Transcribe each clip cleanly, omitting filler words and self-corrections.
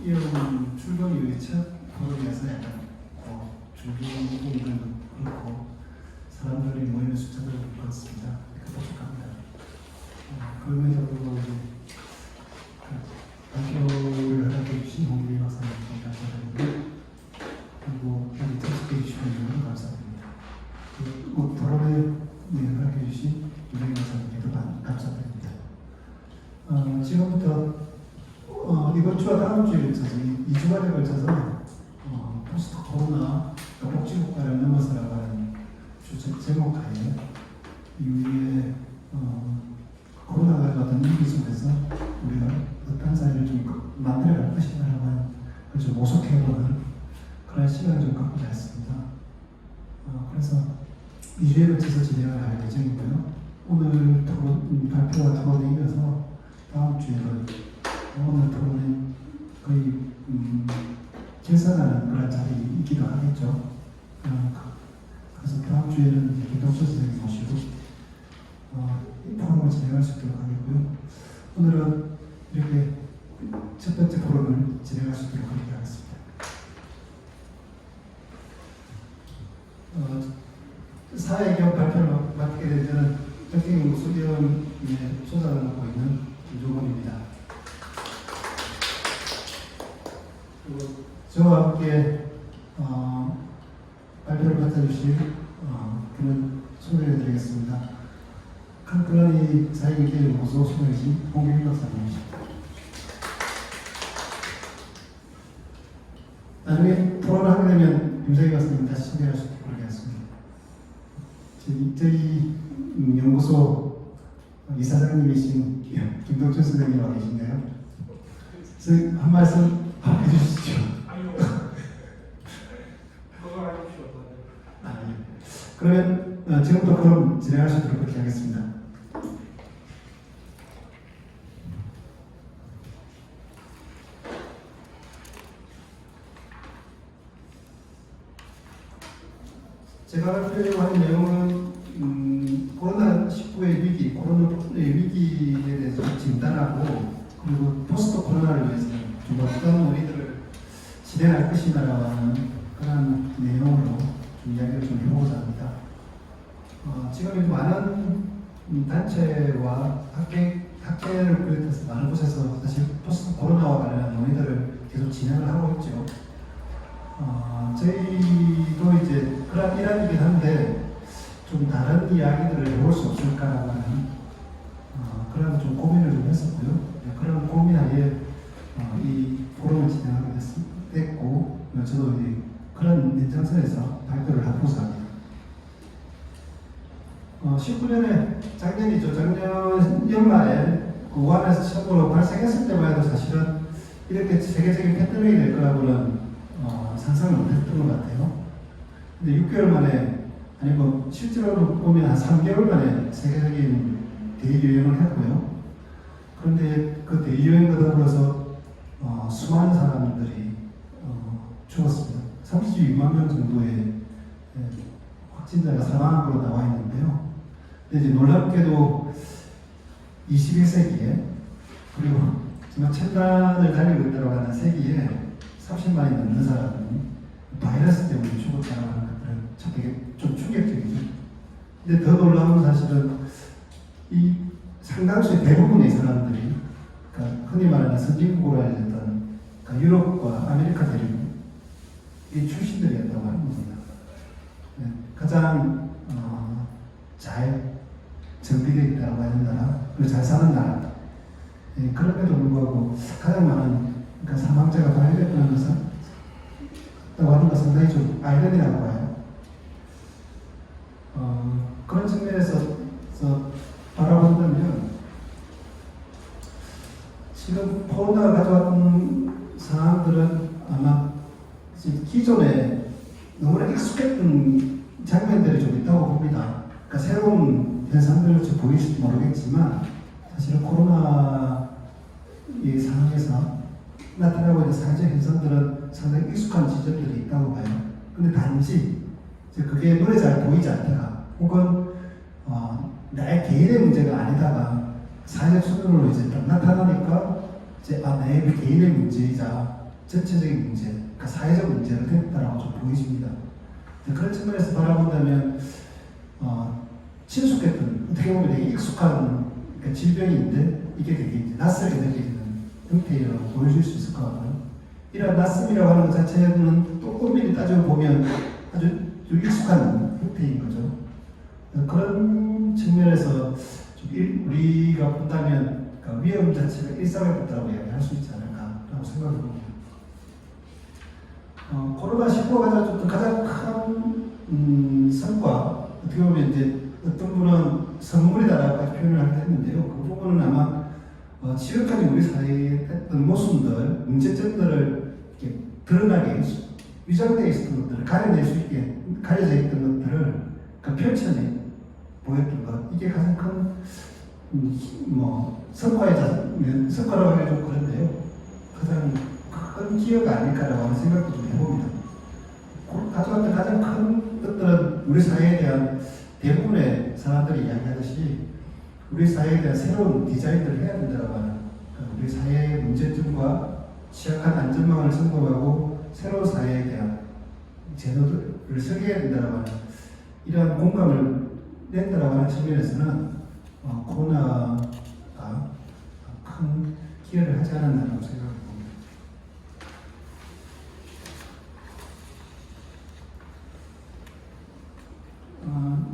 이런 출범 이후에 첫 토론이어서 약간 준비 부분도 그렇고 사람들이 모이는 숫자도 그렇습니다. 부족합니다. 그럼에도 불구하고 발표를 하게 해주신 홍길이 박사님께 감사드리고 그리고 여기 특집해 주신 분들 감사드립니다. 그리고 토론에 허락해 주신 유정희 박사님께도 감사드립니다. 지금부터 이번 주와 다음 주에 걸쳐서 2주간에 걸쳐서 포스트 코로나 복지국가를 넘어서라고 하는 주제 제목하에 이후에 코로나가 어떤 위기 속에서 우리가 어떤 사회를 좀 만들어갈 것인가라고 하는 그걸 좀 모색해보는 그런 시간을 좀 갖고자 했습니다. 그래서 2주에 걸쳐서 진행을 할 예정이고요. 오늘 발표와 토론에 이어서 다음 주에는 오늘 토론은 거의 결산하는 그런 자리이기도 하겠죠. 그래서 다음 주에는 김동철 선생님 모시고 토론을 진행할 수 있도록 하겠고요. 오늘은 이렇게 첫 번째 토론을 진행할 수 있도록 그렇게 하겠습니다. 사회경 발표를 맡게 된 저는 정책연구소위원회 소장을 맡고 있는 김종원입니다. 저와 함께 발표를 맡아주실 분은 소개해드리겠습니다. 칸클라니 사회경제연구소 소장이신 홍길이 박사님이십니다. 나중에 토론을 하게 되면 윤석희 박사님 다시 소개할 수 있도록 하겠습니다. 저희 연구소 이사장님이신 김동철 선생님 와 계신가요? 한 말씀 해주시죠. 그러면 지금부터 그럼 진행할 수 있도록 그렇게 하겠습니다. 제가 발표하려고 하는 내용은 코로나19의 위기, 코로나의 위기에 대해서 진단하고 그리고 포스트 코로나를 위해서 좀 어떤 우리들을 진행할 것이냐라고 하는 그런 내용으로 좀 이야기를 좀 해보고자 합니다. 지금 많은 단체와 학계를 비롯해서 많은 곳에서 사실 포스트 코로나와 관련한 논의들을 계속 진행을 하고 있죠. 저희도 이제 그런 일환이긴 한데 좀 다른 이야기들을 해볼 수 없을까라고 하는 그런 좀 고민을 좀 했었고요. 그런 고민하에 이 포럼을 진행하게 됐고 저도 이제 그런 연장선에서 발표를 하고자 합니다. 19년에 작년이죠. 작년 연말에 우한에서 처음으로 발생했을 때만 해도 사실은 이렇게 세계적인 팬데믹이 될 거라고는 상상을 못했던 것 같아요. 근데 6개월 만에 아니 뭐 실제로 보면 한 3개월 만에 세계적인 대유행을 했고요. 그런데 그 대유행과 더불어서 수많은 사람들이 죽었습니다. 32만 명 정도의 확진자가 사망한 걸로 나와 있는데요. 근데 이제 놀랍게도 21세기에 그리고 정말 첨단을 달리고 있다고 하는 세기에 30만이 넘는 사람은 바이러스 때문에 죽었다고 하는 것들은 되게 좀 충격적이죠. 근데 더 놀라운 사실은 이 상당수의 대부분의 사람들이 그러니까 흔히 말하는 선진국으로 알려졌던 그러니까 유럽과 아메리카 대륙의 출신들이었다고 하는 겁니다. 네, 가장 잘 정비되어 있다고 하는 나라, 그리고 잘 사는 나라. 네, 그럼에도 불구하고 가장 많은 그러니까 사망자가 발생했다는 것은 하는 것은 상당히 좀 아이러니라고 봐요. 그런 측면에서 바라본다면 지금 코로나가 가져왔던 상황들은 아마 기존에 너무나 익숙했던 장면들이 좀 있다고 봅니다. 그러니까 새로운 현상들을 좀 보일지 모르겠지만 사실은 코로나 이 상황에서 나타나고 있는 사회적 현상들은 상당히 익숙한 지점들이 있다고 봐요. 근데 단지 그게 눈에 잘 보이지 않다가 혹은 나의 개인의 문제가 아니다가 사회적 수준으로 이제 딱 나타나니까 이제 내 개인의 문제이자 전체적인 문제, 그러니까 사회적 문제가 됐다라고 좀 보여집니다. 그런 측면에서 바라본다면 친숙했던, 어떻게 보면 되게 익숙한 그러니까 질병인데 이게 되게 이제 낯설게 느껴지는 형태라고 보여줄 수 있을 것 같고요. 이런 낯섦이라고 하는 것 자체는 또 엄밀히 따지고 보면 아주 익숙한 형태인 거죠. 그런 측면에서 좀 우리가 본다면 그러니까 위험 자체가 일상에 붙다고 이야기할 수 있지 않을까라고 생각을 합니다. 코로나19가 가장 큰 성과, 어떻게 보면 이제 어떤 분은 선물이다라고 표현을 했는데요. 그 부분은 아마 지금까지 우리 사회에 했던 모순들, 문제점들을 이렇게 드러나게 위장되어 있었던 것들을 가려낼 수 있게 가려져 있던 것들을 펼쳐내 보였던 것, 이게 가장 큰 성과라고 하기 좀 그런데요. 가장 큰 기여가 아닐까라고 하는 생각도 좀 해봅니다. 가져왔던 가장 큰 것들은 우리 사회에 대한 대부분의 사람들이 이야기하듯이 우리 사회에 대한 새로운 디자인을 해야 된다고 하는, 우리 사회의 문제점과 취약한 안전망을 점검하고 새로운 사회에 대한 제도들을 설계해야 된다고 하는 이러한 공감을 낸다고 하는 측면에서는 코로나가 큰 기여를 하지 않았나라고 생각합니다.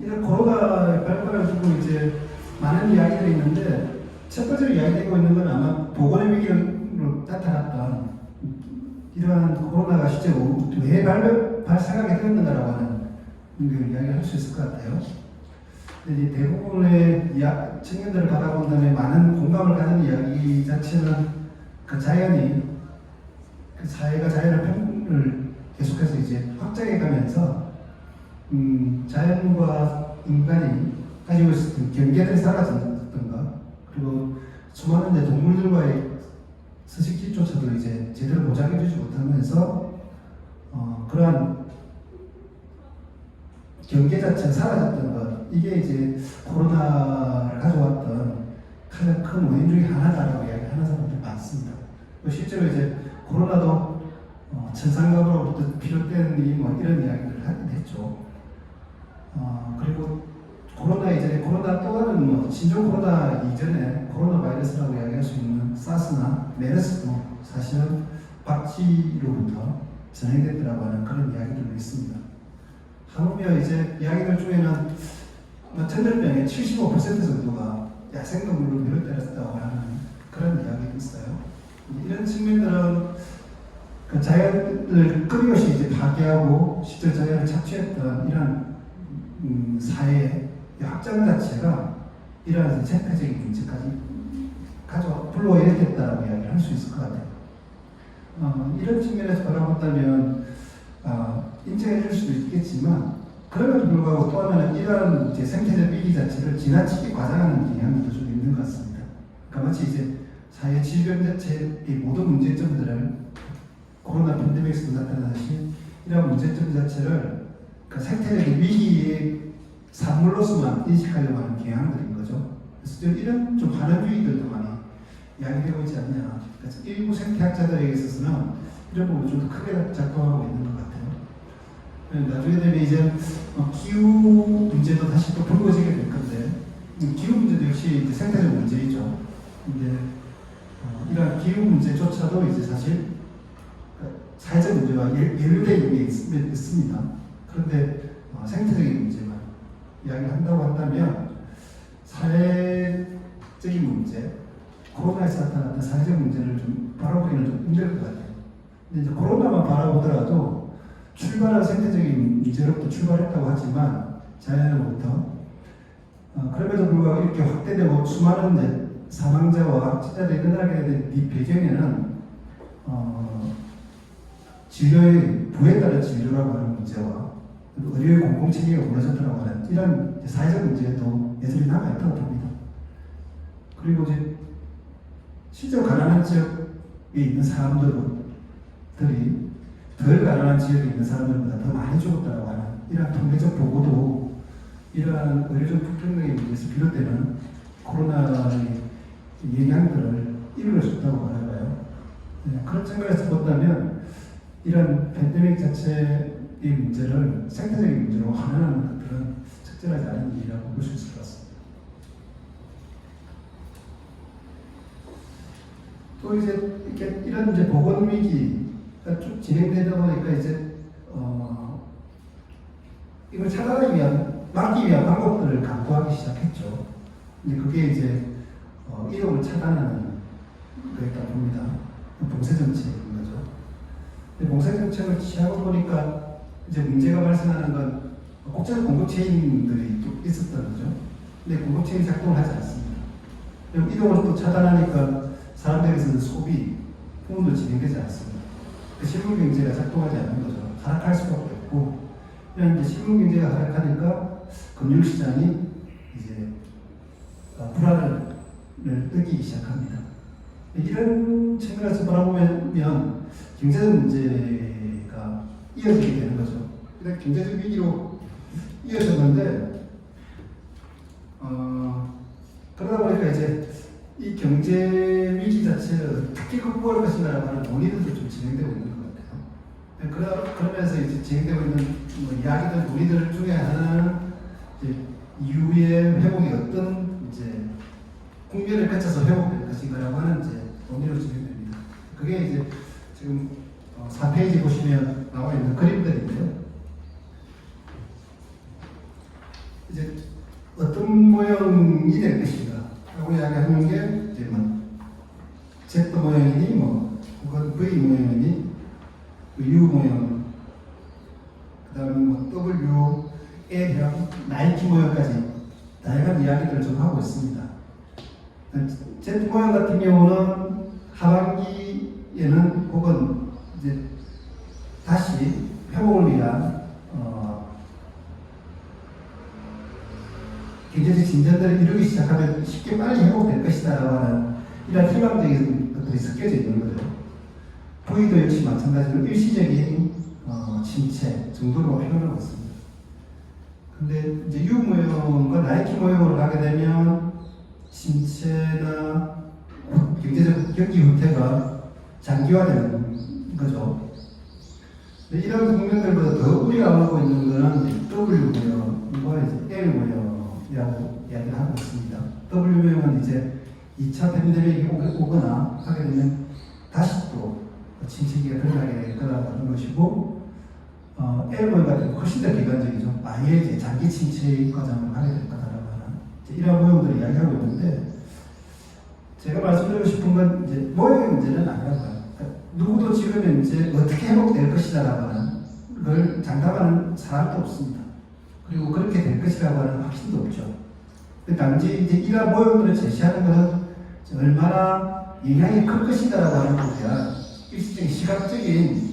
이런 코로나의 발발을 두고 이제 많은 이야기들이 있는데 첫 번째로 이야기되고 있는 건 아마 보건의 위기로 나타났던 이러한 코로나가 실제로 왜 발생하게 되었는가라고 하는 이야기를 할 수 있을 것 같아요. 근데 대부분의 청년들을 바라본다면 많은 공감을 가는 이야기 자체는 그 자연이 그 사회가 자연의 평균을 계속해서 이제 확장해 가면서 자연과 인간이 가지고 있었던 경계들이 사라졌던 것, 그리고 수많은 이제 동물들과의 서식지조차도 이제 제대로 보장해주지 못하면서 그러한 경계 자체가 사라졌던 것, 이게 이제 코로나를 가져왔던 가장 큰 원인 중에 하나다라고 이야기하는 사람들이 많습니다. 실제로 이제 코로나도 천상갑으로부터 비롯된 이런 이야기를 하긴 했죠. 그리고 코로나 이전에 코로나 또 다른 신종 코로나 이전에 코로나 바이러스라고 이야기할 수 있는 사스나 메르스도 사실은 박쥐로부터 전해됐다고 하는 그런 이야기들도 있습니다. 하물며 이제 이야기들 중에는 전염병의 75% 정도가 야생동물로 비롯되었다고 하는 그런 이야기가 있어요. 이런 측면들은 그 자연을 끊임없이 이제 파괴하고 실제 자연을 착취했던 이런 사회의 확장 자체가 이러한 생태적인 문제까지 불러일으켰다라고 이야기를 할 수 있을 것 같아요. 이런 측면에서 바라본다면 인정해 줄 수도 있겠지만 그럼에도 불구하고 또 하나는 이러한 이제 생태적 위기 자체를 지나치게 과장하는 경향도 좀 있는 것 같습니다. 그러니까 마치 이제 사회 질병 자체의 모든 문제점들을 코로나 팬데믹에서도 나타나듯이 이러한 문제점 자체를 그 생태적인 위기의 산물로서만 인식하려고 하는 경향들인 거죠. 그래서 이런 좀 반응주의들도 많이 이야기되고 있지 않냐. 그래서 일부 생태학자들에게 있어서는 이런 부분이 좀 더 크게 작동하고 있는 것 같아요. 나중에 되면 이제 기후 문제도 다시 또 불거지게 될 건데, 기후 문제도 역시 이제 생태적 문제이죠. 근데 이런 기후 문제조차도 이제 사실 사회적 문제와 연루되어 있는 게 있습니다. 그런데 생태적인 문제만 이야기한다고 한다면 사회적인 문제, 코로나에서 나타났던 사회적 문제를 좀 바라보기는 좀 힘들 것 같아요. 근데 이제 코로나만 바라보더라도 출발한 생태적인 문제로부터 출발했다고 하지만 자연으로부터 그럼에도 불구하고 이렇게 확대되고 수많은 이제 사망자와 확진자들이 늘어나게 된 이 배경에는 진료의 부에 따른 진료라고 하는 문제와 의료의 공공체계가 무너졌다고 하는 이런 사회적 문제도 여전히 남아있다고 봅니다. 그리고 이제 실제로 가난한 지역에 있는 사람들이 덜 가난한 지역에 있는 사람들보다 더 많이 죽었다고 하는 이러한 통계적 보고도 이러한 의료적 불평등의 문제에서 비롯되는 코로나의 영향들을 이룰 수 있다고 말해봐요. 그런 측면에서 본다면 이런 팬데믹 자체의 문제를 생태적인 문제로 환원하는 것들은 적절하지 않은 일이라고 볼 수 있을 것 같습니다. 또 이제 이런 이제 보건 위기가 쭉 진행되다 보니까 이제 이걸 차단하기 위한 막기 위한 방법들을 강구하기 시작했죠. 근데 그게 이제 이동을 차단하는 거였다 봅니다. 봉쇄 정책인 거죠. 근데 봉쇄 정책을 취하고 보니까 이제 문제가 발생하는 건 국제적 공급 체인들이 또 있었던 거죠. 근데 공급 체인이 작동을 하지 않습니다. 그리고 이동을 또 차단하니까 사람들에게서는 소비, 부분도 진행되지 않습니다. 그 실물 경제가 작동하지 않는 거죠. 하락할 수밖에 없고, 이런 이제 실물 경제가 하락하니까 금융 시장이 이제 불안을 느끼기 시작합니다. 이런 측면에서 바라보면 경제적 문제가 이어지게 되는 거죠. 그러니까 경제적 위기로 이어졌는데 그러다 보니까 이제 이 경제 위기 자체를 어떻게 극복할 것인가라고 하는 논의들도 좀 진행되고 있는 것 같아요. 그러면서 이제 진행되고 있는 이야기들, 논의들 중에 하나는 이제 이후의 회복이 어떤 이제 국면을 거쳐서 회복될 것인가라고 하는 이제 논의로 진행됩니다. 그게 이제 지금 4페이지 보시면 나와 있는 그림들인데요. 이제 어떤 모형이 될 것인가 라고 이야기하는 게 이제 뭐 Z 모형이니 혹은 V 모형이니 U 모형, 그 다음에 W, L형, 나이키 모형까지 다양한 이야기들을 좀 하고 있습니다. Z 모형 같은 경우는 하반기에는 혹은 이제 다시 회복을 위한 경제적 진전들을 이루기 시작하면 쉽게 빨리 회복될 것이다라고 하는 이런 희망적인 것들이 섞여져 있는 거죠. V도 역시 마찬가지로 일시적인 침체 정도로 표현하고 있습니다. 근데 이제 U 모형과 나이키 모형으로 가게 되면 침체나 경제적 경기 후퇴가 장기화되는 거죠. 이런 국면들보다 더 우리가 알고 있는 것은 W 모형과 이제 L 모형이라고 이야기를 하고 있습니다. W 모형은 이제 2차 팬데믹이 오거나 하게 되면 다시 또 침체기가 드러나게 될 거라고 하는 것이고, L 모형 같은 경우 훨씬 더 기관적이죠. 아예 이제 장기 침체 과정을 하게 될 거다라고 하는 이런 모형들을 이야기하고 있는데, 제가 말씀드리고 싶은 건 이제 모형의 문제는 아니라고요. 누구도 지금 이제 어떻게 회복될 것이다라고 하는 걸 장담하는 사람도 없습니다. 그리고 그렇게 될 것이라고 하는 확신도 없죠. 단지 이제 이러한 모형들을 제시하는 것은 얼마나 영향이 클 것이다라고 하는 것에 대한 일시적인 시각적인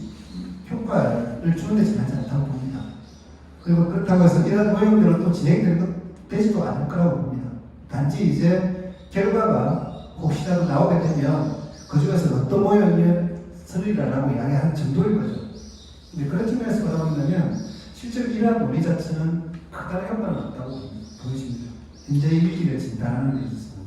효과를 주는 데 지나지 않다고 봅니다. 그리고 그렇다고 해서 이런 모형들은 또 되지도 않을 거라고 봅니다. 단지 이제 결과가 혹시라도 나오게 되면 그 중에서 어떤 모형이 서리라라고 이야기하는 정도인 거죠. 근데 그런 측면에서 바라본다면 실제로 이러한 논의 자체는 크다는 효과는 없다고 보여집니다. 현재의 위기를 진단하는 데 있어서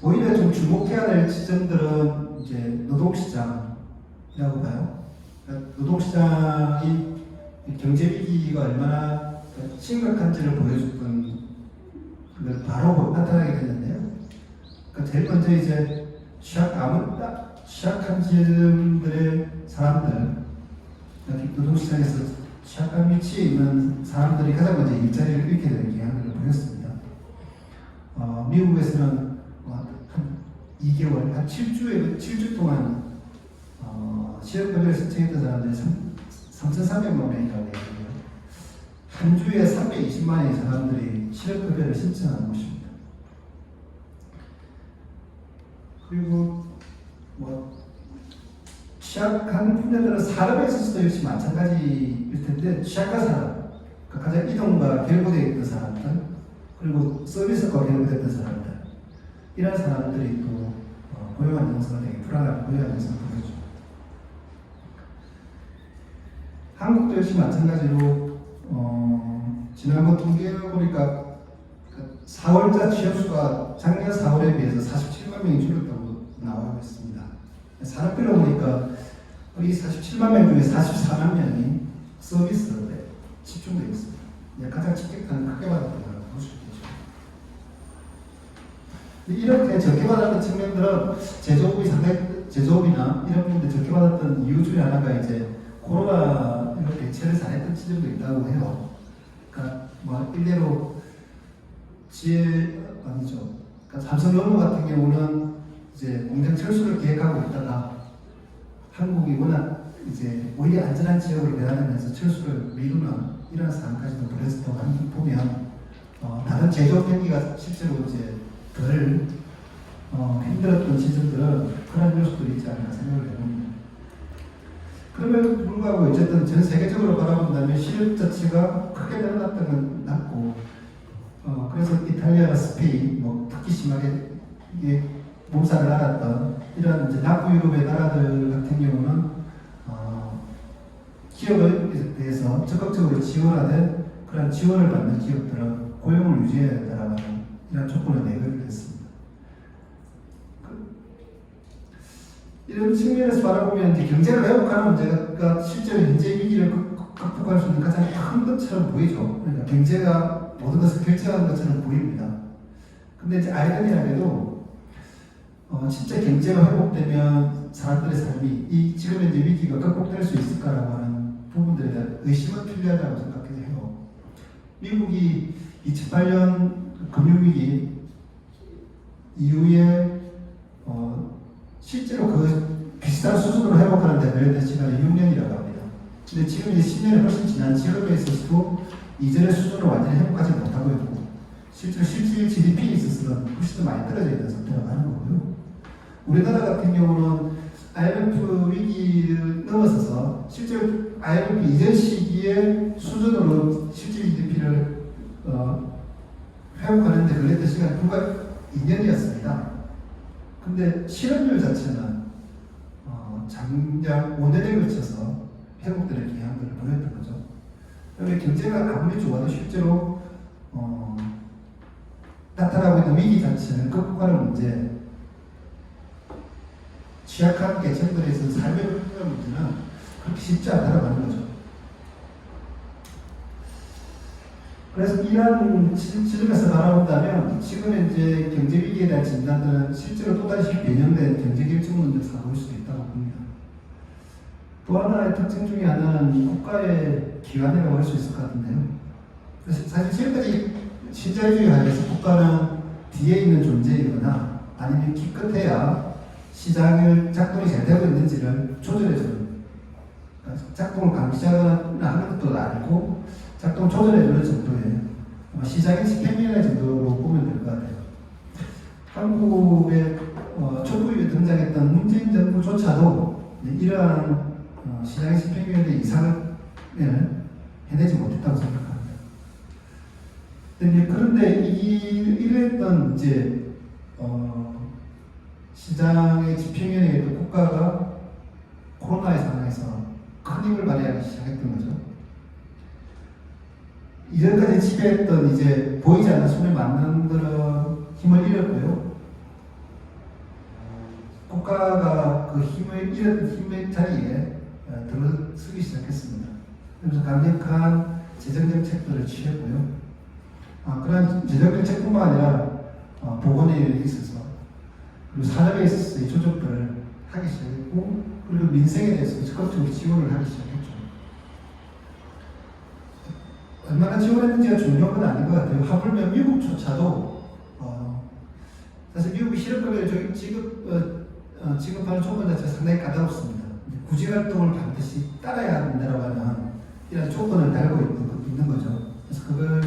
오히려 좀 주목해야 될 지점들은 이제 노동시장이라고 봐요. 그러니까 노동시장이 경제 위기가 얼마나 심각한지를 보여줬던 걸 바로 나타나게 됐는데요. 그러니까 제일 먼저 이제 취약한 지점들의 사람들, 노동시장에서 취약한 위치에 있는 사람들이 가장 먼저 일자리를 잃게 되는 경향을 보였습니다. 미국에서는 한 2개월, 한 7주 동안 실업급여를 신청했던 사람들이 3,300만 명이라고 얘기해요. 한 주에 320만의 사람들이 실업급여를 신청하는 것입니다. 그리고 취약한 분야들은 산업에 있어서도 역시 마찬가지일 텐데, 취약한 산업, 가장 이동과 결부되어 있던 사람들, 그리고 서비스과 결부됐던 사람들, 이런 사람들이 또 고용 안정성을 되게 불안한 고용 안정성을 보여줍니다. 한국도 역시 마찬가지로 지난번 통계를 보니까 4월자 취업수가 작년 4월에 비해서 47만 명이 줄었다고 나와 있습니다. 산업별로 보니까 우리 47만 명 중에 44만 명이 서비스에 집중되어 있습니다. 가장 직격탄을 크게 받았다고 볼 수 있겠죠. 이렇게 적게 받았던 측면들은 제조업이나 이런 분들 적게 받았던 이유 중에 하나가 이제 코로나 이렇게 대체를 잘했던 지점도 있다고 해요. 그러니까 뭐 일례로 아니죠. 그러니까 삼성연무 같은 경우는 이제 공장 철수를 계획하고 있다가 한국이 워낙 이제 오히려 안전한 지역으로 변하면서 철수를 미루는 이런 상황까지도 벌였다고 보면 다른 제조업 경기가 실제로 이제 덜 힘들었던 시즌들은 그런 요소들이 있지 않을까 생각을 해봅니다. 그럼에도 불구하고 어쨌든 전 세계적으로 바라본다면 실업 자체가 크게 늘어났던 건 낮고 그래서 이탈리아나 스페인, 특히 심하게 이게 몸살을 앓았던 이런 이제 남부 유럽의 나라들 같은 경우는 기업에 대해서 적극적으로 지원하는 그런 지원을 받는 기업들은 고용을 유지해야 된다는 이런 조건을 내걸게 됐습니다. 이런 측면에서 바라보면 이제 경제를 회복하는 문제가 실제로 현재 위기를 극복할 수 있는 가장 큰 것처럼 보이죠. 그러니까 경제가 모든 것을 결정하는 것처럼 보입니다. 근데 이제 아이러니하게도 진짜 경제가 회복되면 사람들의 삶이 지금 현재 위기가 극복될 수 있을까라고 하는 부분들에 대한 의심은 필요하다고 생각해요. 미국이 2008년 금융위기 이후에 실제로 그 비슷한 수준으로 회복하는 데 걸렸던 시간이 6년이라고 합니다. 근데 지금 이제 10년이 훨씬 지난 지역에 있어서도 이전의 수준으로 완전히 회복하지 못하고 있고 실제 GDP에 있어서는 훨씬 더 많이 떨어져 있는 상태라고 하는 거고요. 우리나라 같은 경우는 IMF 위기를 넘어서서 실제로 IMF 이전 시기의 수준으로 실질 GDP를 회복하는 데 걸렸던 시간이 불과 2년이었습니다. 근데 실업률 자체는 장장 5년에 걸쳐서 회복되는 기한들을 보였던 거죠. 그런데 경제가 아무리 좋아도 실제로 나타나고 있는 위기 자체는 극복하는 문제, 취약한 계층들에 있어서 삶의 문제는 그렇게 쉽지 않다고 하는 거죠. 그래서 이러한 지점에서 바라본다면 지금 이제 경제 위기에 대한 진단들은 실제로 또다시 변형된 경제 결정 문제에서 볼 수도 있다고 봅니다. 또 하나의 특징 중에 하나는 국가의 기관이라고 할 수 있을 것 같은데요. 그래서 사실 지금까지 신자유주의 하에서 국가는 뒤에 있는 존재이거나 아니면 기껏해야 시장을 작동이 잘 되고 있는지를 조절해주는, 작동을 감시하거나 하는 것도 아니고 작동 조절해주는 정도의 시장의 집행위원회 정도로 보면 될 것 같아요. 한국의 초부에 등장했던 문재인 정부조차도 이러한 시장의 집행위원회 이상을 해내지 못했다고 생각합니다. 그런데 이랬던 이제 시장의 집행위원회에도 국가가 코로나의 상황에서 큰 힘을 발휘하기 시작했던 거죠. 이전까지 지배했던 이제 보이지 않는 손에 맞는 그런 힘을 잃었고요. 국가가 그 힘을 잃었던 힘의 자리에 들어서기 시작했습니다. 그래서 강력한 재정정책들을 취했고요. 그런 재정정책뿐만 아니라 보건에 있어서 그리고 산업에 있어서의 조정들을 하기 시작했고 그리고 민생에 대해서 적극적으로 지원을 하기 시작했죠. 얼마나 지원했는지가 중요한 건 아닌 것 같아요. 하물며 미국조차도 사실 미국이 실업급여를 지급하는 조건 자체가 상당히 까다롭습니다. 구직활동을 반드시 따라야 한다고 하는 이런 조건을 달고 있는 거죠. 그래서 그걸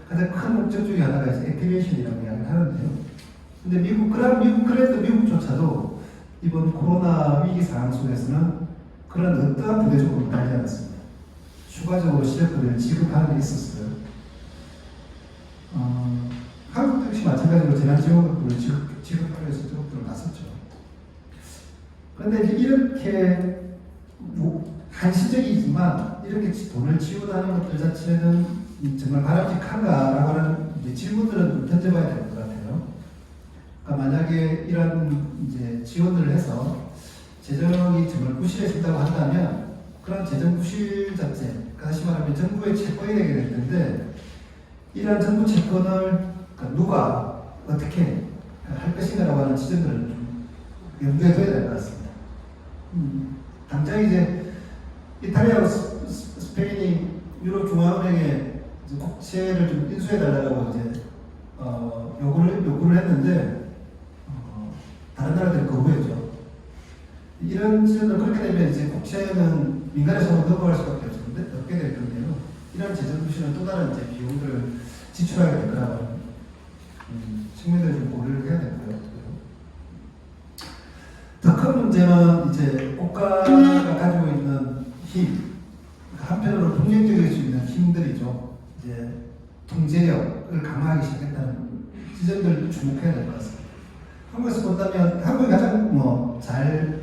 가장 큰 목적 중에 하나가 이제 액티베이션이라고 이야기를 하는데요. 근데 그래도 미국조차도 이번 코로나 위기 상황 속에서는 그런 어떠한 부대 조건을 달지 않았습니다. 추가적으로 실업급여를 지급하는 데 있었어요. 한국도 역시 마찬가지로 재난지원금을 지급하기 위해서 적극적으로 나섰죠. 그런데 이렇게 한시적이지만 이렇게 돈을 지원하는 것들 자체는 정말 바람직한가라고 하는 질문들은 던져봐야 될 것 같아요. 그러니까 만약에 이런 이제 지원을 해서 재정이 정말 부실해진다고 한다면 그런 재정 부실 자체, 다시 말하면 정부의 채권이 되게 될 텐데 이러한 정부 채권을 누가 어떻게 할 것인가라고 하는 지점들을 좀 염두에 둬야 될 것 같습니다. 당장 이제 이탈리아와 스페인이 유럽중앙은행에 국채를 좀 인수해달라고 이제 요구를 했는데 다른 나라들이 거부했죠. 이런 지점들 그렇게 되면 이제 국채는 민간의 손으로 넘어갈 수밖에 없게 될 건데요. 이런 재정 부실은 또 다른 이제 비용들을 지출하게 될 거라고 측면들을 좀 고려를 해야 되고요. 더 큰 문제는 이제 국가가 가지고 있는 힘, 한편으로 폭력적일 수 있는 힘들이죠. 이제 통제력을 강화하기 시작했다는 지점들 주목해야 될 것 같습니다. 한국에서 본다면 한국이 가장 잘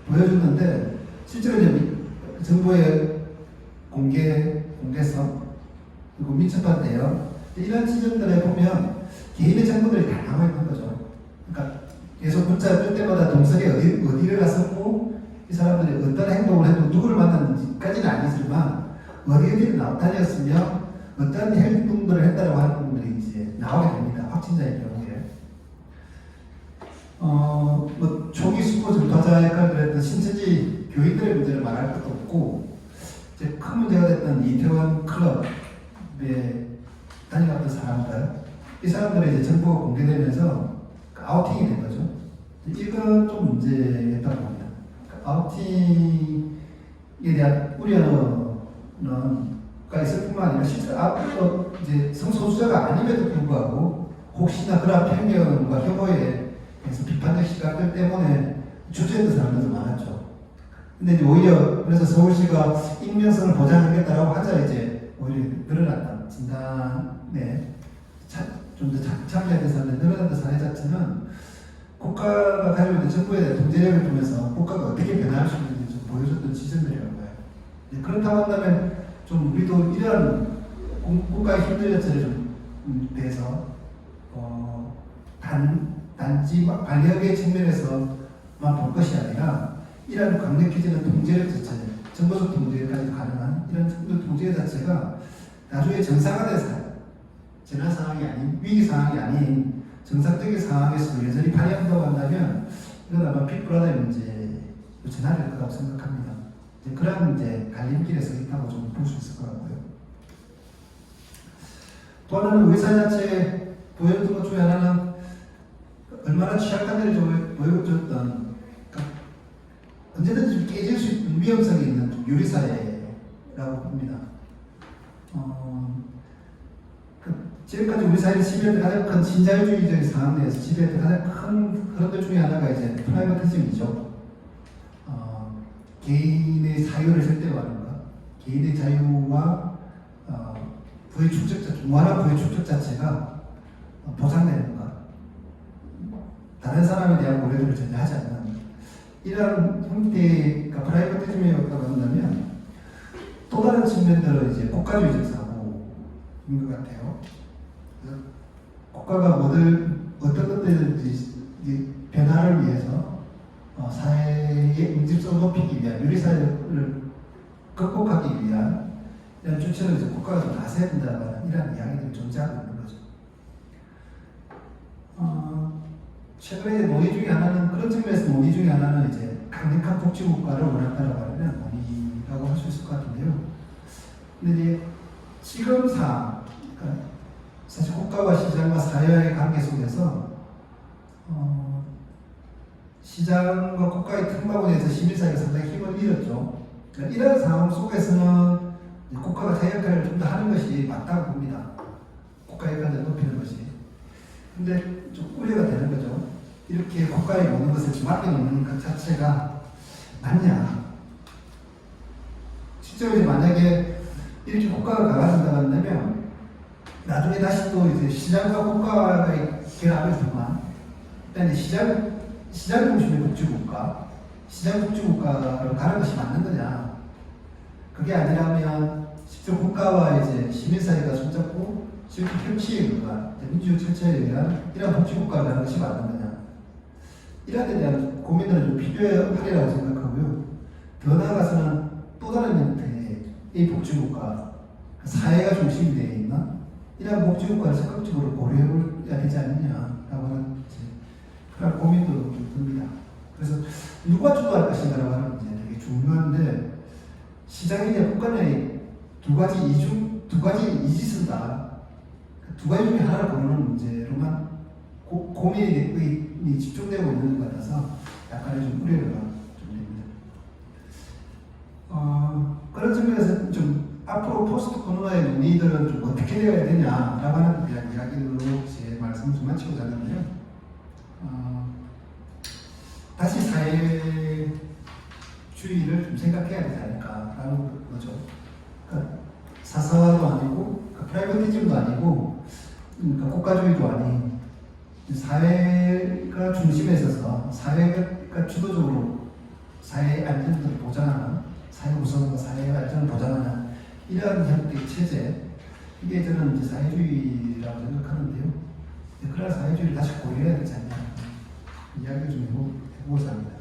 보여줬는데 실제로 이제 정부의 공개성 그리고 민첩한 대응 이런 지점들에 보면 개인의 정보들이 다 나와 있는 거죠. 그러니까 계속 문자 뜰 때마다 동선이 어디를 갔었고 이 사람들이 어떤 행동을 해도 누구를 만났는지까지는 아니지만 어디를 다녔으며 어떤 행동들을 했다고 하는 분들이 이제 나오게 됩니다. 확진자의 경우에. 초기 수포 전파자 역할을 했던 신천지 교인들의 문제를 말할 것도 없고 이제 큰 문제가 됐던 이태원 클럽에 다녀갔던 사람들 이 사람들이 이제 정보가 공개되면서 아우팅이 된 거죠. 이건 좀 문제였다고 봅니다. 아우팅에 대한 우려는 있을 뿐만 아니라 실제 이제 성소수자가 아님에도 불구하고 혹시나 그런 편견과 혐오에 대해서 비판적 시각들 때문에 주저했던 사람들도 많았죠. 근데 이제 오히려 그래서 서울시가 익명성을 보장하겠다라고 하자 이제 오히려 늘어났다. 진단에 좀 더 참여했던 사람들 늘어났던 사례 자체는 국가가 가지고 있는 정부에 대한 통제력을 통해서 국가가 어떻게 변화할 수 있는지 좀 보여줬던 지점들이라고 봐요. 그렇다고 한다면 좀 우리도 이런 국가의 힘들 자체를 좀 대해서 단지 반역의 측면에서만 볼 것이 아니라 이러한 강력해지는 통제력 자체, 정보적 통제까지 가능한 이런 통제 자체가 나중에 정상화돼서 재난 상황이 아닌 위기 상황이 아닌 정상적인 상황에서 여전히 발휘한다고 한다면 이건 아마 빅브라더의 문제로 전환될 거라고 생각합니다. 이제 그런 이제 갈림길에 서 있다고 좀 볼 수 있을 것 같고요. 또 하나는 의사 자체 보여줬던 것 중에 하나는 얼마나 취약한지를 보여줬던 그러니까 언제든지 좀 깨질 수 있는 위험성이 있는 유리사회라고 봅니다. 지금까지 우리 사회를 지배했던 가장 큰 신자유주의적인 상황 내에서 지배했던 가장 큰 흐름들 중에 하나가 이제 프라이버티즘이죠. 개인의 사유를 절대화하는 것, 개인의 자유와 부의 축적, 무한한 부의 축적 자체가 보장되는 것, 다른 사람에 대한 고려를 전혀 하지 않는 이런 형태의 프라이버티즘이었다고 한다면 또 다른 측면들은 이제 국가주의적 사고인 것 같아요. 국가가 어떤 것들든지 변화를 위해서 사회의 응집성을 높이기 위한 유리사회를 극복하기 위한 이런 조치를 이제 국가가 좀 나서야 된다는 이런 이야기들이 존재하고 있는 거죠. 최근에 논의 중에 하나는 그런 측면에서 논의 중에 하나는 이제 강력한 복지국가를 원한다라고 하는 논의라고 할 수 있을 것 같은데요. 근데 이제 지금 상황, 그러니까 사실 국가와 시장과 사회의 관계 속에서 시장과 국가의 특마군에서 시민사회가 상당히 힘을 잃었죠. 그러니까 이런 상황 속에서는 국가가 제 역할을 좀 더 하는 것이 맞다고 봅니다. 국가의 역할을 높이는 것이. 근데 좀 우려가 되는 거죠. 이렇게 국가에 모든 것을 좀 맡겨놓는 것 자체가 맞냐. 실제로 만약에 이렇게 국가가 강화된다고 한다면 나중에 다시 또 이제 시장과 국가의 결합을 통한 일단 시장 중심의 복지국가, 시장 복지국가로 가는 것이 맞는 거냐? 그게 아니라면 실제 국가와 이제 시민사회가 손잡고 실제 협치의 국가, 민주주의 철저에 의한 이런 복지국가를 가는 것이 맞는 거냐? 이런 데 대한 고민들은 좀 필요하리라고 생각하고요. 더 나아가서는 또 다른 형태의 이 복지국가, 사회가 중심이 되어 있는 이런 복지국가를 적극적으로 고려해야 되지 않느냐라고 하는 그런 고민도 좀 듭니다. 그래서 누가 주도할 것인가라고 하는 문제 되게 중요한데 시장이냐 국가냐의 두 가지 이짓은다. 두 가지 중에 하나를 고르는 문제로만 고민이 집중되고 있는 것 같아서 약간의 좀 우려가 좀 됩니다. 그런 측면에서 좀 앞으로 포스트 코로나의 논의들은 좀 어떻게 되어야 되냐라고 하는 이야기로 제 말씀을 좀 마치고자 하는데요. 다시 사회주의를 좀 생각해야 되지 않을까라는 거죠. 그러니까 사사화도 아니고 프라이버티즘도 아니고 국가주의도 아닌 사회가 중심에 있어서 사회가 주도적으로 사회의 안전을 보장하는 사회 구성과 사회의 안전을 보장하는 이러한 형태의 체제, 이게 저는 이제 사회주의라고 생각하는데요. 그런 사회주의를 다시 고려해야 되지 않냐 이야기를 좀 해보고자 합니다.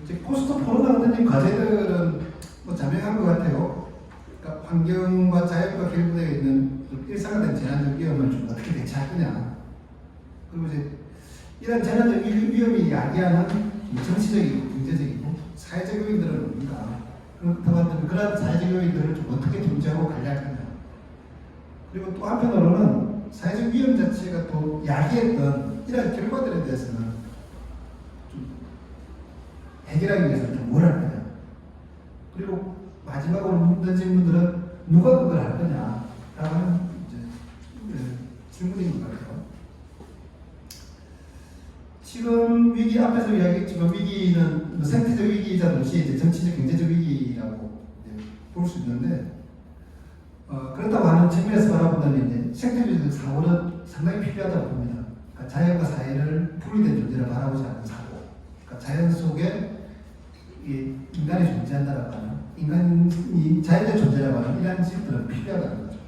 이제 포스트 코로나 같은 과제들은 뭐 자명한 것 같아요. 그러니까 환경과 자연과 결부되어 있는 일상화된 재난적 위험을 좀 어떻게 대처할 거냐. 그리고 이제 이런 재난적 위험이 야기하는 정치적이고 경제적이고 사회적 요인들은 뭡니까? 그렇다면 그런 사회적 요인들을 좀 어떻게 통제하고 관리할 거냐. 그리고 또 한편으로는 사회적 위험 자체가 또 야기했던 이런 결과들에 대해서는 좀 해결하기 위해서 좀 뭘 할 거냐. 그리고 마지막으로 던진 분들은 누가 그걸 할 거냐라고 하는 질문인 것 같아요. 지금 위기 앞에서 이야기했지만 위기는 뭐 생태적 위기이자 동시에 이제 정치적 경제적 위기라고 볼 수 있는데 그렇다고 하는 측면에서 바라보면 이제 생태적 사고는 상당히 필요하다고 봅니다. 그러니까 자연과 사회를 분리된 존재를 바라보지 않는 사고, 그러니까 자연 속에 인간이 존재한다라고 하는 인간이 자연의 존재라고 하는 이러한 식들은 필요하다는 거죠.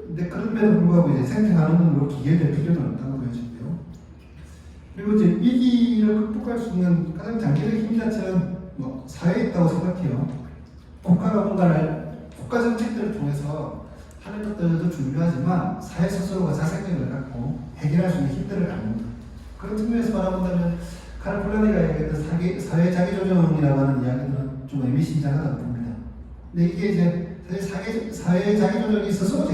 근데 그럼에도 불구하고 이제 생태가능으로 기계될 필요는 없다고 보여지고요. 그리고 이제 위기를 극복할 수 있는 가장 장기적인 힘 자체는 뭐 사회에 있다고 생각해요. 국가가 뭔가를 국가 정책들을 통해서 하는 것들도 중요하지만 사회 스스로가 자생력을 갖고 해결할 수 있는 힘들을 갖는 것. 그런 측면에서 바라본다면 카르 폴라니가 얘기했던 사회 자기조정이라고 하는 이야기들은 좀 의미심장하다고 봅니다. 근데 이게 이제 사실 사회 자기조정이 있어서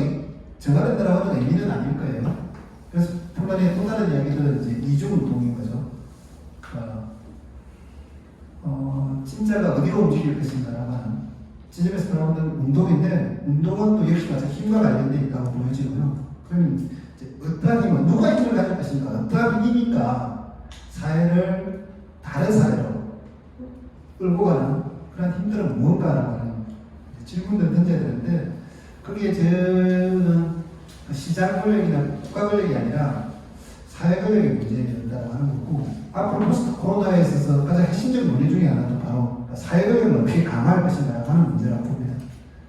정화된다라고 하는 의미는 아닐 거예요. 그래서 폴라니의 또 다른 이야기들은 이제 이중운동인 거죠. 진짜가 어디로 움직일 것인가라고 하는 지점에서 나오는 운동인데 운동은 또 역시 마찬가지 힘과 관련되어 있다고 보여지고요. 그러면 이제 어떠한 힘은 누가 힘을 가질 것인가, 어떠한 힘이니까 사회를 다른 사회로 끌고 가는 그런 힘들은 무언가라고 하는 질문들을 던져야 되는데 거기에 저는 시장 권력이나 국가 권력이 아니라 사회 권력의 문제라고 하는 거고 앞으로 포스트 코로나에 있어서 가장 핵심적 논의 중에 하나도 바로 사회 권력을 어떻게 강화할 것인가 하는 문제라고 봅니다.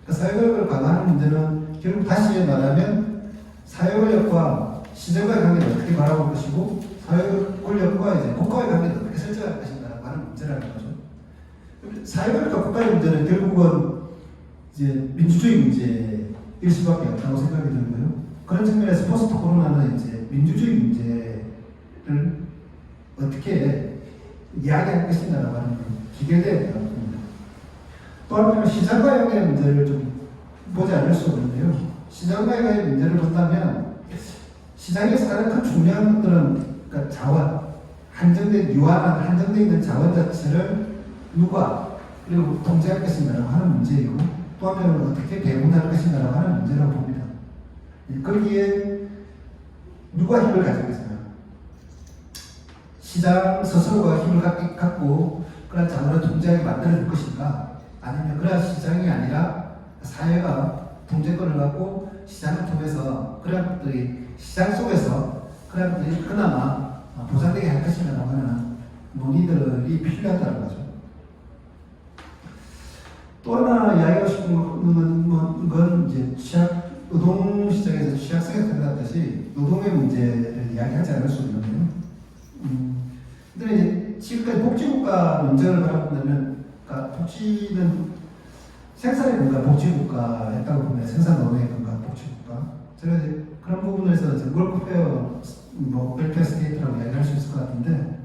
사회 권력을 강화하는 문제는 결국 다시 말하면 사회 권력과 시정과의 관계를 어떻게 바라볼 것이고 사회 권력과 이제 국가의 관계를 어떻게 설정할 것인가 하는 문제라는 거죠. 사회 권력과 국가의 문제는 결국은 이제 민주주의 문제일 수밖에 없다고 생각이 들고요. 그런 측면에서 포스트 코로나는 이제 민주주의 문제를 어떻게 이야기할 것인가라고 하는 기계돼야 된다고 봅니다. 또 한편으로 시장과의 관계의 문제를 좀 보지 않을 수 없는데요. 시장과의 관계의 문제를 본다면 시장에서 가장 큰 중요한 것들은 그러니까 자원, 유한한 한정되어 있는 자원 자체를 누가 그리고 통제할 것인가라고 하는 문제이고 또 한편으로 어떻게 배분할 것인가라고 하는 문제라고 봅니다. 거기에 누가 힘을 가지겠어요? 시장 스스로가 힘을 갖고 그런 자원을 통제하게 만들어줄 것인가? 아니면 그런 시장이 아니라 사회가 통제권을 갖고 시장을 통해서 그런 것들이 시장 속에서 그런 것들이 그나마 보장되게 할 것인가라고 하는 논의들이 필요하다는 거죠. 또 하나 이야기하고 싶은 건 이제 의동 시장에서 취약성에 생각하듯이 이야기하듯이 노동의 문제를 이야기하지 않을 수 없는데요. 근데 이제 지금까지 복지국가 논쟁을 바라본다면, 그러니까 복지는 생산의 국가, 복지국가였다고 보면 생산 노동의 국가, 복지국가. 제가 이제 그런 부분에서 월크페어, 웰페어 스테이트라고 이야기할 수 있을 것 같은데,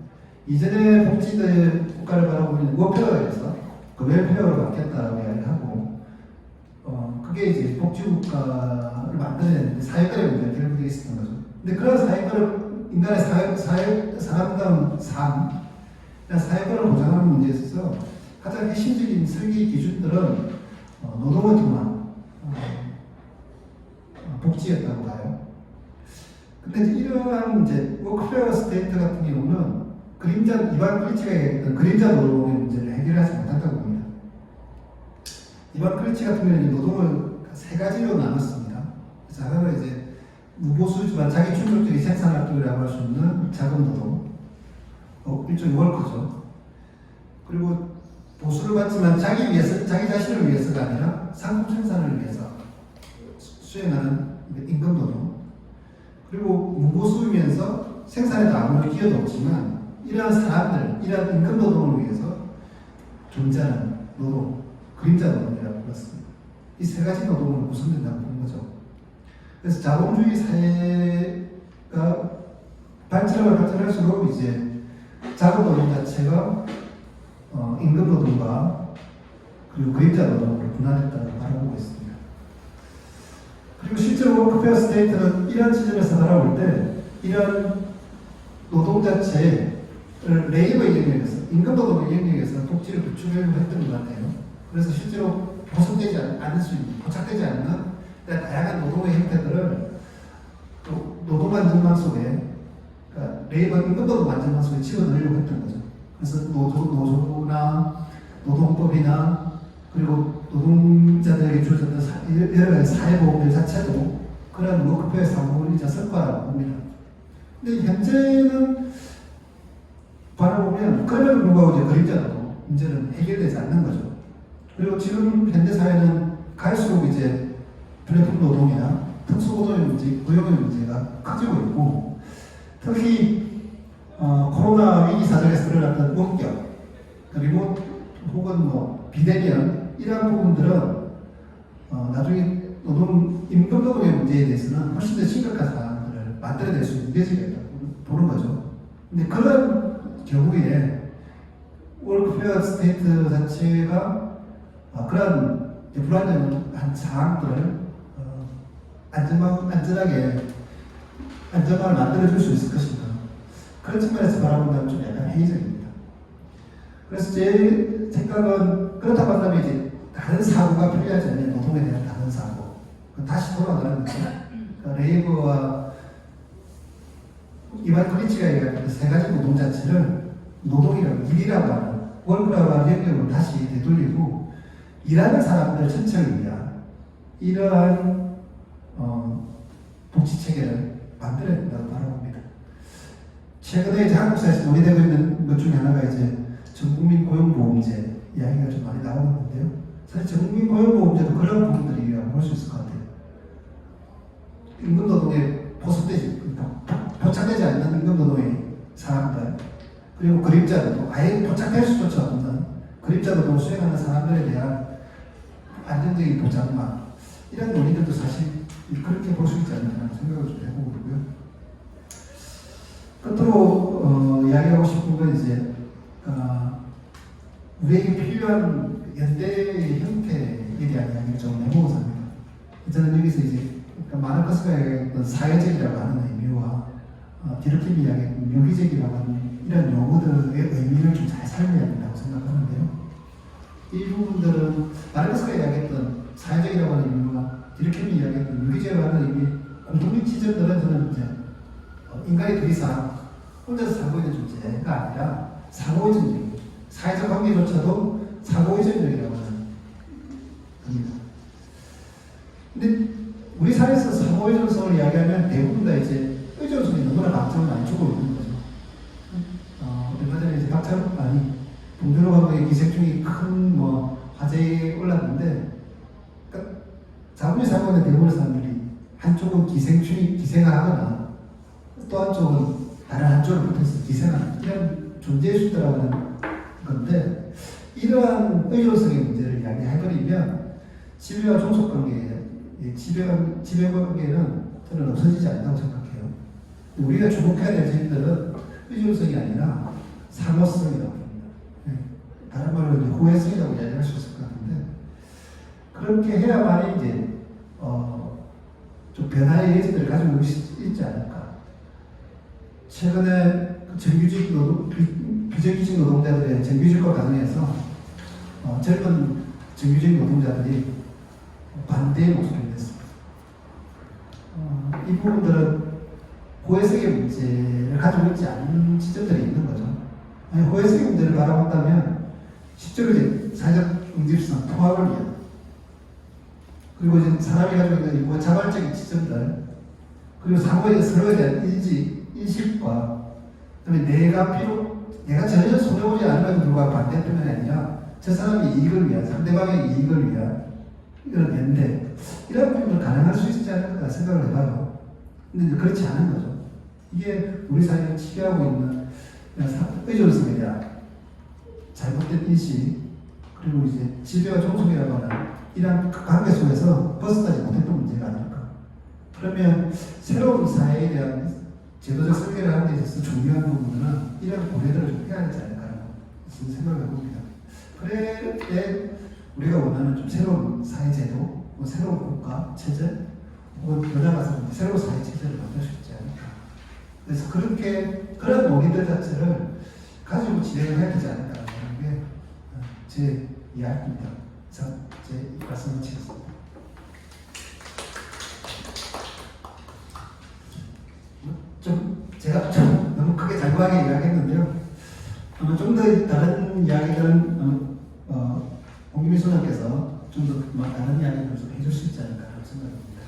이전에 복지의 국가를 바라보면 워페어에서 그 웰페어로 바뀌었다고 이야기하고, 그게 이제 복지국가를 만들어내는데 사회권의 문제가 결국에 있었던 거죠. 근데 그런 사회권을, 인간의 사람다운 삶, 사회권을 보장하는 문제에 있어서 가장 핵심적인 설계 기준들은 노동의 동안 복지였다고 봐요. 근데 이러한 이제 워크페어 스테이트 같은 경우는 이반 클리치가 얘기했던 그림자 노동의 문제를 해결하지 못한다고 봅니다. 이반 클리치 같은 경우는 노동을 세 가지로 나눴습니다. 하나는 이제 무보수지만 자기 충족적인 생산 활동이라고 할 수 있는 자금 노동, 일종의 월커죠. 그리고 보수를 받지만 자기 자신을 위해서가 아니라 상품 생산을 위해서 수행하는 임금 노동. 그리고 무보수이면서 생산에도 아무런 기여도 없지만 이러한 사람들, 이러한 임금 노동을 위해서 존재하는 노동, 그림자 노동이라고 불렀습니다. 이 세 가지 노동을 구성된다고 보는 거죠. 그래서 자본주의 사회가 발전할수록 이제 자본 노동 자체가 임금 노동과 그리고 그림자 노동으로 분화됐다고 바라보고 있습니다. 그리고 실제로 워크페어 스테이트는 이런 지점에서 바라볼 때 이런 노동 자체를 레이버의 영역에서, 임금 노동의 영역에서 독지를 구축하려고 했던 것 같아요. 그래서 실제로 보석되지 않을 수 있는, 포착되지 않는 다양한 노동의 형태들을 노동 안전망 속에, 그러니까 레이버 임금 노동 안전망 속에 집어넣으려고 했던 거죠. 그래서 노조나 노동법이나 그리고 노동자들에게 주어졌던 여러 가지 사회보험들 자체도 그런 워크페어 사고이자 성과라고 봅니다. 근데 현재는 바라보면 그럼에도 불구하고 이제 그림자 노동 문제는 해결되지 않는 거죠. 그리고 지금 현대 사회는 갈수록 이제 플랫폼 노동이나 특수고용의 문제, 고용의 문제가 커지고 있고, 특히 코로나 위기 사정에서 드러났던 원격, 그리고 혹은 비대면 이러한 부분들은 나중에 임금 노동의 문제에 대해서는 훨씬 더 심각한 사안들을 만들어낼 수 있는 여지가 있다고 보는 거죠. 근데 그런 경우에 워크페어 스테이트 자체가 그런 불안정한 상황들을 안전하게 안전망을 만들어줄 수 있을 것인가. 그런 측면에서 바라본다면 좀 약간 회의적입니다. 그래서 제 생각은 그렇다고 한다면 이제 다른 사고가 필요하지 않는 노동에 대한 다른 사고. 다시 돌아가는 거죠. 그러니까 레이버와 이반 클리치가 얘기하는 세 가지 노동 자체를 노동이라고, 일이라고 하는, 월크라고 하는 영역으로 다시 되돌리고 일하는 사람들 전체를 위한 이러한 복지 체계를 만들어야 된다고 바라봅니다. 최근에 이제 한국 사회에서 논의되고 있는 것 중에 하나가 이제 전국민 고용보험제 이야기가 좀 많이 나오는데요. 사실 전국민 고용보험제도 그런 부분들이라고 볼 수 있을 것 같아요. 임금 노동에 포착되지 않는 임금 노동의 사람들, 그리고 그림자 노동, 아예 포착될 수조차 없는 그림자 노동을 수행하는 사람들에 대한 안정적인 보장만, 이런 논의들도 사실 그렇게 볼 수 있지 않나 생각을 좀 해보고 있고요. 끝으로 이야기하고 싶은 건 이제 우리에게 필요한 연대의 형태에 대한 이야기를 좀 해보고자 합니다. 저는 여기서 이제 마르크스가 얘기했던 사회적이라고 하는 의미와 디르킴이 이야기했던 유기적이라고 하는 이런 용어들의 의미를 좀 잘 살려야 된다고 생각하는데요. 이 부분들은 마르크스가 이야기했던 사회적이라고 하는 의미와 디르킴이 이야기했던 유기적이라고 하는 의미 공통된 지점들은 저는 이제 인간이 더 이상 혼자서 살고 있는 존재가 아니라 상호의존적인, 사회적 관계조차도 상호의존적이라고 하는 겁니다. 근데 우리 사회에서 상호의존성을 이야기하면 대부분 다 이제 의존성이 너무나 강점을 많이 주고 있는 거죠. 얼마 전에 이제 봉준호 감독의 기생충이 큰 화제에 올랐는데, 그러니까 자본주의 사회권의 대부분의 사람들이 한쪽은 기생하고 또 한쪽은 다른 한쪽을 붙어서 기생하는 이런 존재의 수다라고 하는 건데, 이러한 의존성의 문제를 이야기해버리면 지배와 종속관계, 지배관계는 저는 없어지지 않는다고 생각해요. 우리가 주목해야 될 점들은 의존성이 아니라 상호성이라고 합니다. 다른 말로 호혜성이라고 이야기할 수 있을 것 같은데, 그렇게 해야만이 이제 좀 변화의 예지들을 가지고 있지 않을까. 최근에 비정규직 노동자들의 정규직과 관련해서 젊은 정규직 노동자들이 반대의 목소리를 냈습니다. 이 부분들은 호혜성의 문제를 가지고 있지 않은 지점들이 있는 거죠. 호혜성의 문제를 바라본다면 실제로 이제 사회적 응집성, 통합을 위한, 그리고 이제 사람이 가지고 있는 자발적인 지점들, 그리고 상호의 서로에 대한 인식과, 그다음에 내가 전혀 손해보지 않음에도 불구하고 반대했던 게 아니라 저 사람의 이익을 위한, 상대방의 이익을 위한 이런 연대, 이런 부분을 가능할 수 있지 않을까 생각을 해봐요. 근데 그렇지 않은 거죠. 이게 우리 사회가 취하고 있는 의존성에 대한 잘못된 인식, 그리고 이제 지배와 종속이라고 하는 이런 관계 속에서 벗어나지 못했던 문제가 아닐까. 그러면 새로운 사회에 대한 제도적 설계를 하는 데 있어서 중요한 부분은 이런 고려들을 좀 해야 되지 않을까라는 생각을 해봅니다. 그래 우리가 원하는 좀 새로운 사회제도, 새로운 국가, 체제, 혹은 변화가서 새로운 사회체제를 만들 수 있지 않을까. 그래서 그런 논의들 자체를 가지고 진행을 해야 되지 않을까라는 게 제 이야기입니다. 제 말씀을 마치겠습니다. 제가 좀 너무 크게 장구하게 이야기했는데요. 좀 더 다른 이야기들은 홍기미 소장께서 좀 더 다른 이야기를 좀 해줄 수 있지 않을까 생각합니다.